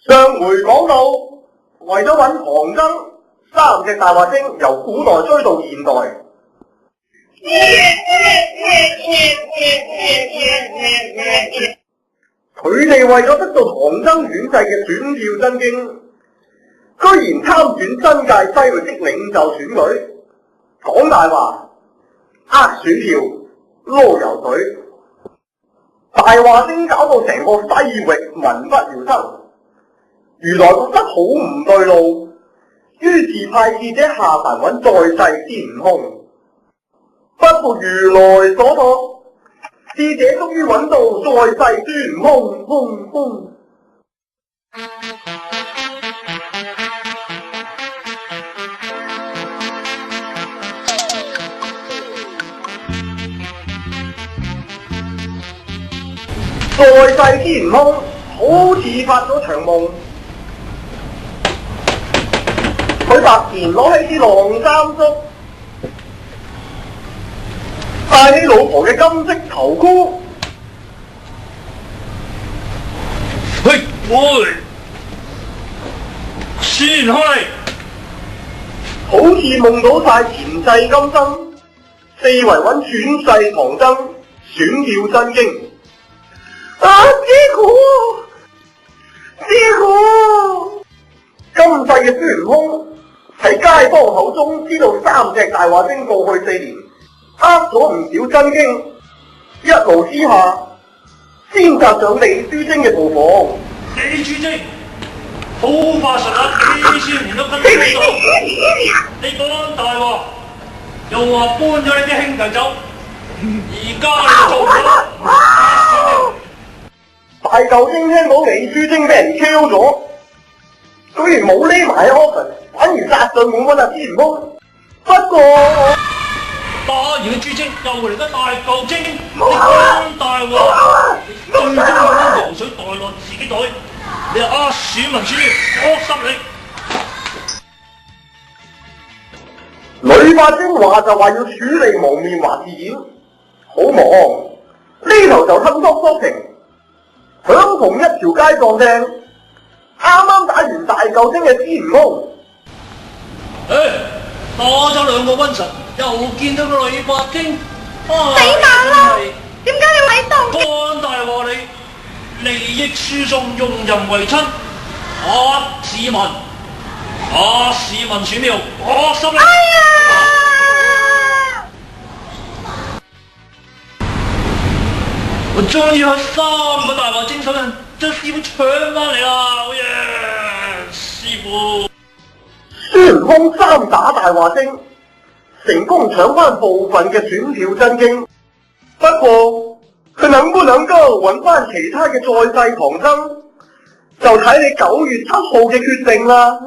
上回講到，為咗揾唐僧，3隻大話精由古代追到現代。佢哋為咗得到唐僧轉世嘅選票真經，居然參選新界西域的領袖選舉，講大話，呃選票，撈油水。大話精搞到成個西域民不聊生，如來覺得好唔對路，於是派使者下凡揾在世孫悟空。不負如來所託，使者終於揾到在世孫悟空。在世孫悟空好似發咗場夢，佢突然攞起支晾衫竹，戴起老婆嘅金色頭箍，喂，先開，好似夢到晒前世今生，四圍揾轉世唐僧選票真經。師傅，今世嘅孫悟空喺街坊口中知道3隻大話精過去4年呃咗唔少真經，一怒之下先襲上李書精嘅屠房。李書精，好化術啊！幾千年都跟住你到，你講大話，又話搬咗你啲兄弟走，而家你做咗。大舊精聽到李書精俾人 Q 咗，居然冇匿埋喺 office， 反而殺上門揾阿孫悟空。不過打完嘅豬精又嚟得大舊精，你講大話，你最中意攞油水袋落自己袋，你又呃選民選票，惡心你！女法精話就話要處理蒙面華事件，好忙，呢頭就吞縮縮停。響同一條街撞正，啱啱打完大舊精嘅孫悟空。打咗2個瘟神，又見到個女法精，死硬啦！點解你喺度？幹大話你，利益輸送，用人為親，市民選票，惡心你！哎呀！我終於有3個大話精手人將師傅搶翻嚟啦！好嘢，師傅！孫悟空3打大話精，成功搶翻部分嘅選票真經。不過佢能不能夠揾翻其他嘅在世唐僧，就睇你9月7號嘅決定啦。